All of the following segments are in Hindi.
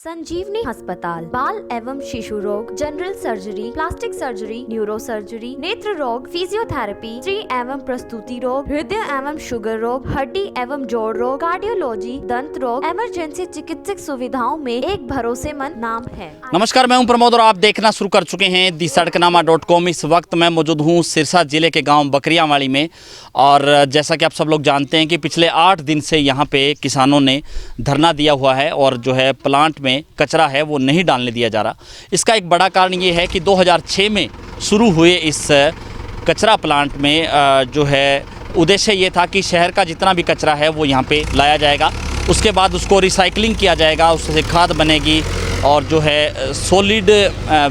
संजीवनी अस्पताल बाल एवं शिशु रोग, general surgery, plastic surgery, neuro surgery, नेत्र रोग, फिजियोथेरेपी, स्त्री एवं प्रसूति रोग, हृदय एवं शुगर रोग, हड्डी एवं जोड़ रोग, कार्डियोलॉजी, दंत रोग, इमरजेंसी चिकित्सक सुविधाओं में एक भरोसेमंद नाम है। नमस्कार, मैं हूं प्रमोद और आप देखना शुरू कर चुके हैं दी सड़कनामा.com। इस वक्त मैं मौजूद हूं सिरसा जिले के गांव बकरियावाली में और जैसा कि आप सब लोग जानते हैं कि पिछले 8 दिन से यहां पे किसानों ने धरना दिया हुआ है और जो है प्लांट में कचरा है वो नहीं डालने दिया जा रहा। इसका एक बड़ा कारण ये है कि 2006 में शुरू हुए इस कचरा प्लांट में जो है उद्देश्य ये था कि शहर का जितना भी कचरा है वो यहाँ पे लाया जाएगा, उसके बाद उसको रिसाइकलिंग किया जाएगा, उससे खाद बनेगी और जो है सॉलिड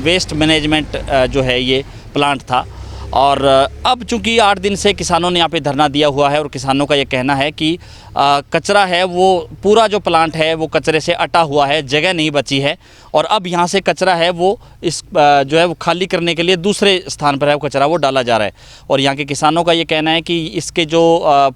वेस्ट मैनेजमेंट जो है ये प्लांट था। और अब चूंकि 8 दिन से किसानों ने यहाँ पे धरना दिया हुआ है और किसानों का ये कहना है कि कचरा है वो पूरा जो प्लांट है वो कचरे से अटा हुआ है, जगह नहीं बची है और अब यहाँ से कचरा है वो इस जो है वो खाली करने के लिए दूसरे स्थान पर है वो कचरा वो डाला जा रहा है। और यहाँ के किसानों का ये कहना है कि इसके जो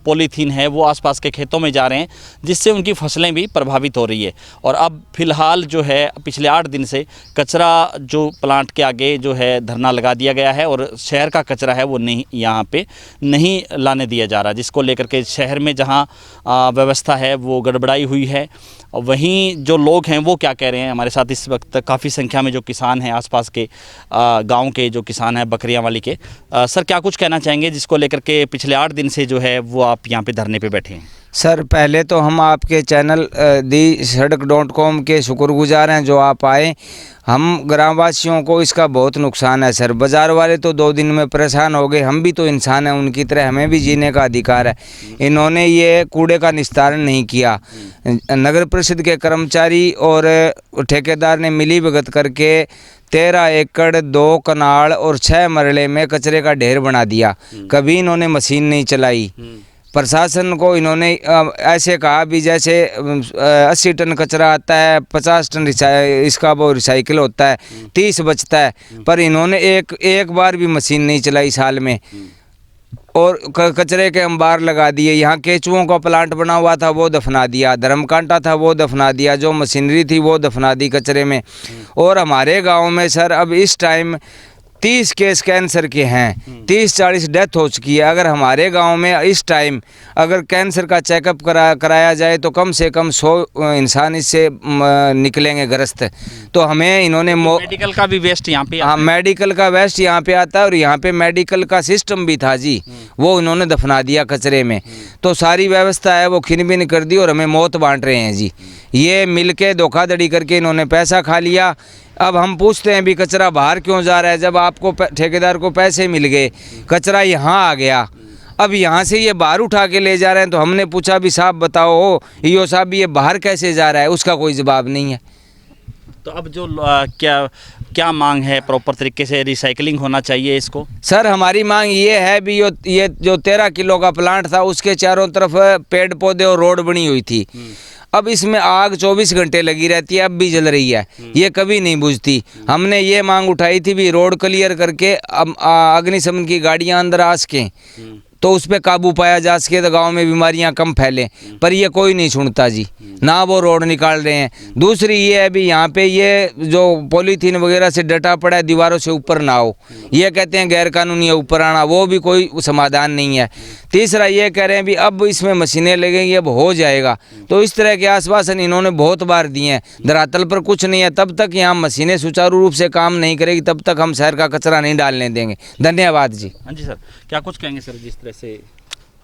पॉलीथीन है वो आसपास के खेतों में जा रहे हैं, जिससे उनकी फसलें भी प्रभावित हो रही है। और अब फ़िलहाल जो है पिछले 8 दिन से कचरा जो प्लांट के आगे जो है धरना लगा दिया गया है और शहर का कचरा है वो नहीं यहाँ पे नहीं लाने दिया जा रहा, जिसको लेकर के शहर में जहाँ व्यवस्था है वो गड़बड़ाई हुई है। वहीं जो लोग हैं वो क्या कह रहे हैं, हमारे साथ इस वक्त काफ़ी संख्या में जो किसान हैं आसपास के गांव के जो किसान हैं बकरियावाली के, सर क्या कुछ कहना चाहेंगे जिसको लेकर के पिछले 8 दिन से जो है वो आप यहाँ पे धरने पे बैठे हैं? सर पहले तो हम आपके चैनल दी सड़क.com के शुक्रगुजार हैं जो आप आए। हम ग्रामवासियों को इसका बहुत नुकसान है सर। बाज़ार वाले तो 2 दिन में परेशान हो गए, हम भी तो इंसान हैं उनकी तरह, हमें भी जीने का अधिकार है। इन्होंने ये कूड़े का निस्तारण नहीं किया। नगर परिषद के कर्मचारी और ठेकेदार ने मिली भगत करके 13 एकड़ 2 कनाल और 6 मरले में कचरे का ढेर बना दिया। कभी इन्होंने मशीन नहीं चलाई। प्रशासन को इन्होंने ऐसे कहा भी जैसे 80 टन कचरा आता है, 50 टन इसका वो रिसाइकिल होता है, 30 बचता है, पर इन्होंने एक बार भी मशीन नहीं चलाई साल में और कचरे के अंबार लगा दिए। यहाँ केचुओं का प्लांट बना हुआ था वो दफना दिया, धर्मकांटा था वो दफना दिया, जो मशीनरी थी वो दफना दी कचरे में। और हमारे गाँव में सर अब इस टाइम 30 केस कैंसर के हैं, 30-40 डेथ हो चुकी है। अगर हमारे गांव में इस टाइम अगर कैंसर का चेकअप कराया जाए तो कम से कम 100 इंसान इससे निकलेंगे ग्रस्त। तो हमें इन्होंने मेडिकल का भी वेस्ट यहाँ पे, हाँ मेडिकल का वेस्ट यहाँ पे आता है और यहाँ पे मेडिकल का सिस्टम भी था जी, वो इन्होंने दफना दिया कचरे में। तो सारी व्यवस्था है वो खिन बिन कर दी और हमें मौत बांट रहे हैं जी। ये मिलके धोखाधड़ी करके इन्होंने पैसा खा लिया। अब हम पूछते हैं भी कचरा बाहर क्यों जा रहा है, जब आपको ठेकेदार को पैसे मिल गए, कचरा यहाँ आ गया, अब यहाँ से ये बाहर उठा के ले जा रहे हैं। तो हमने पूछा भी साहब बताओ ईओ साहब ये बाहर कैसे जा रहा है, उसका कोई जवाब नहीं है। तो अब जो क्या मांग है, प्रॉपर तरीके से रिसाइकलिंग होना चाहिए इसको? सर हमारी मांग ये है भी ये जो 13 किलो का प्लांट था उसके चारों तरफ पेड़ पौधे और रोड बनी हुई थी। अब इसमें आग 24 घंटे लगी रहती है, अब भी जल रही है, ये कभी नहीं बुझती। हमने ये मांग उठाई थी भी रोड क्लियर करके अब अग्निशमन की गाड़ियां अंदर आ सकें तो उस पर काबू पाया जा सके, तो गांव में बीमारियां कम फैलें, पर ये कोई नहीं सुनता जी, ना वो रोड निकाल रहे हैं। दूसरी ये है भी यहाँ पे ये जो पॉलीथीन वगैरह से डटा पड़ा है दीवारों से ऊपर ना हो, ये कहते हैं गैर कानूनी है ऊपर आना, वो भी कोई समाधान नहीं है। तीसरा ये कह रहे हैं भी अब इसमें मशीनें लगेंगी, अब हो जाएगा। तो इस तरह के आश्वासन इन्होंने बहुत बार दिए हैं, धरातल पर कुछ नहीं है। तब तक यहाँ मशीनें सुचारू रूप से काम नहीं करेगी तब तक हम शहर का कचरा नहीं डालने देंगे। धन्यवाद जी। हाँ जी सर, क्या कुछ कहेंगे सर जिस तरह से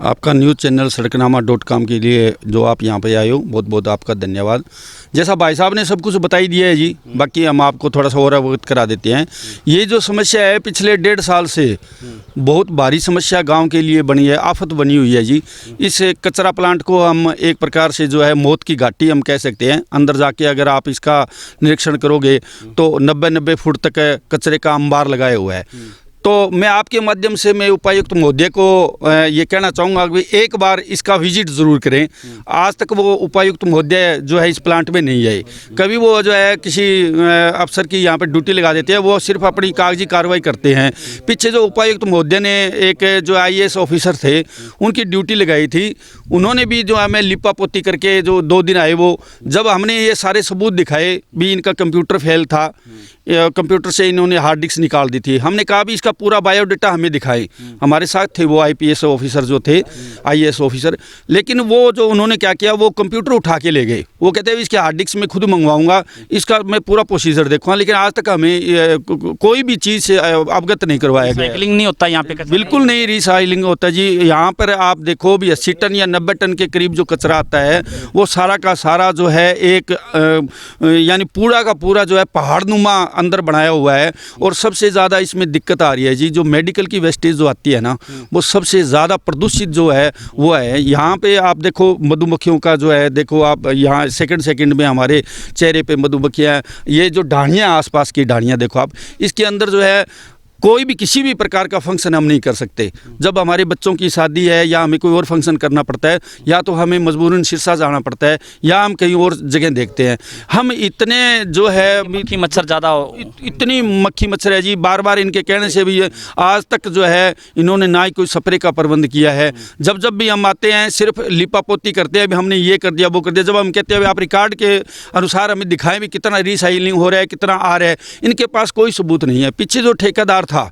आपका न्यूज़ चैनल सड़कनामा.com के लिए जो आप यहाँ पे आए हो, बहुत बहुत आपका धन्यवाद। जैसा भाई साहब ने सब कुछ बताई दिया है जी, बाकी हम आपको थोड़ा सा और अवगत करा देते हैं। ये जो समस्या है पिछले 1.5 साल से बहुत भारी समस्या गांव के लिए बनी है, आफत बनी हुई है जी। इस कचरा प्लांट को हम एक प्रकार से जो है मौत की घाटी हम कह सकते हैं। अंदर जाके अगर आप इसका निरीक्षण करोगे तो 90 फुट तक कचरे का अंबार लगाए हुआ है। तो मैं आपके माध्यम से मैं उपायुक्त महोदय को ये कहना चाहूँगा कि एक बार इसका विजिट ज़रूर करें। आज तक वो उपायुक्त महोदय जो है इस प्लांट में नहीं आए, कभी वो जो है किसी अफसर की यहाँ पे ड्यूटी लगा देते हैं, वो सिर्फ अपनी कागजी कार्रवाई करते हैं। पीछे जो उपायुक्त महोदय ने एक जो IAS ऑफिसर थे उनकी ड्यूटी लगाई थी, उन्होंने भी जो है मैं लिपा पोती करके जो 2 दिन आए, वो जब हमने ये सारे सबूत दिखाए भी, इनका कंप्यूटर फेल था, कंप्यूटर से इन्होंने हार्ड डिस्क निकाल दी थी, हमने कहा भी इसका पूरा बायोडाटा हमें दिखाएं। हमारे साथ थे वो IPS ऑफिसर जो थे, IAS ऑफिसर, लेकिन वो जो उन्होंने क्या किया, वो कंप्यूटर उठा के ले गए। वो कहते हैं इसके हार्ड डिस्क में खुद मंगवाऊंगा, इसका मैं पूरा प्रोसीजर देखूंगा, लेकिन आज तक हमें कोई भी चीज़ से अवगत नहीं करवाया गया। रिसाइकलिंग नहीं होता यहाँ पे कचरा? बिल्कुल नहीं रिसाइकलिंग होता जी। यहाँ पर आप देखो भी 80 टन या 90 टन के करीब जो कचरा आता है, वो सारा का सारा जो है एक यानी पूरा का पूरा जो है पहाड़नुमा अंदर बनाया हुआ है। और सबसे ज़्यादा इसमें दिक्कत आ रही है जी, जो मेडिकल की वेस्टेज जो आती है ना, वो सबसे ज़्यादा प्रदूषित जो है वो है। यहाँ पे आप देखो मधुमक्खियों का जो है, देखो आप यहाँ सेकंड में हमारे चेहरे पे मधुमक्खियाँ, ये जो ढाणियाँ आसपास की ढाणियाँ देखो आप, इसके अंदर जो है कोई भी किसी भी प्रकार का फंक्शन हम नहीं कर सकते। जब हमारे बच्चों की शादी है या हमें कोई और फंक्शन करना पड़ता है, या तो हमें मजबूरन सिरसा जाना पड़ता है या हम कहीं और जगह देखते हैं। हम इतने जो है मक्खी मच्छर ज़्यादा, इतनी मक्खी मच्छर है जी, बार बार इनके कहने से भी आज तक जो है इन्होंने ना ही कोई स्प्रे का प्रबंध किया है। जब भी हम आते हैं सिर्फ लिपा पोती करते हैं, भी हमने ये कर दिया वो कर दिया। जब हम कहते हैं आप रिकॉर्ड के अनुसार हमें दिखाएं भी कितना रिसाइकलिंग हो रहा है, कितना आ रहा है, इनके पास कोई सबूत नहीं है। पीछे जो ठेकेदार था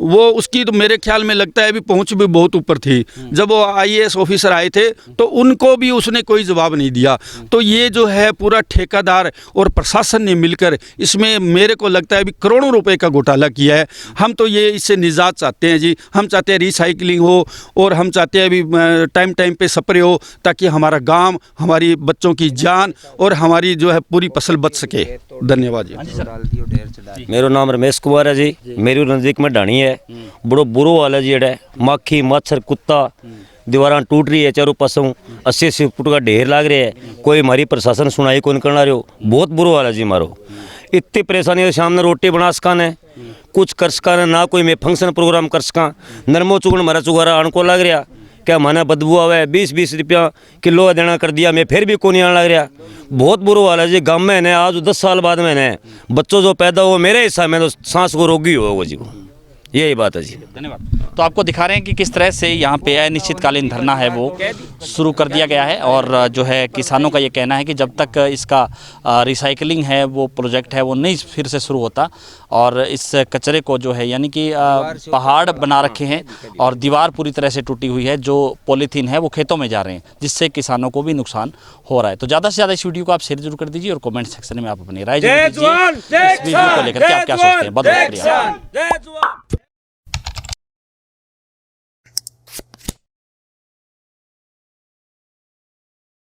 वो, उसकी तो मेरे ख्याल में लगता है भी पहुंच भी बहुत ऊपर थी। जब वो IAS ऑफिसर आए थे तो उनको भी उसने कोई जवाब नहीं दिया। तो ये जो है पूरा ठेकेदार और प्रशासन ने मिलकर इसमें मेरे को लगता है भी करोड़ों रुपए का घोटाला किया है। हम तो ये इससे निजात चाहते हैं जी। हम चाहते हैं रिसाइकलिंग हो और हम चाहते हैं भी टाइम पे स्प्रे हो, ताकि हमारा गाँव, हमारी बच्चों की जान और हमारी जो है पूरी फसल बच सके। धन्यवाद जी। मेरो नाम रमेश कुमार है जी। मेरी नज़दीक में ढाणी है, बड़ो बुरो हाल है जी। जेड़ा मक्खी मच्छर कुत्ता, दीवार टूट रही है, चारों पासों 80-80 फुट का ढेर लाग रहा है। कोई हमारी प्रशासन सुनाई कौन करना रहे हो, बहुत बुरो हाल है जी मारो। इतनी परेशानी है, सामने रोटी बना सका ने, कुछ कर सका ने, ना कोई मैं फंक्शन प्रोग्राम कर सका। नरमो चुगन मारा चुगारा अणको लग रहा, क्या माना बदबू आवे, 20-20 रुपया किलो देना कर दिया, मैं फिर भी को नहीं आने लग रहा। बहुत बुरा हाल है जी। गाँव में है आज 10 साल बाद में बच्चों जो पैदा हो, मेरे हिसाब में तो सांस को रोगी होगा जी, यही बात है जी। धन्यवाद। तो आपको दिखा रहे हैं कि किस तरह से यहाँ पे अनिश्चितकालीन धरना है वो शुरू कर दिया गया है। और जो है किसानों का ये कहना है कि जब तक इसका रिसाइकलिंग है वो प्रोजेक्ट है वो नहीं फिर से शुरू होता, और इस कचरे को जो है यानी कि पहाड़ बना रखे हैं और दीवार पूरी तरह से टूटी हुई है, जो पॉलीथीन है वो खेतों में जा रहे हैं, जिससे किसानों को भी नुकसान हो रहा है। तो ज़्यादा से ज़्यादा इस वीडियो को आप शेयर जरूर कर दीजिए और कमेंट सेक्शन में आप अपनी राय जरूर दीजिए इस वीडियो को लेकर के आप क्या सोचते हैं। बहुत बहुत शुक्रिया।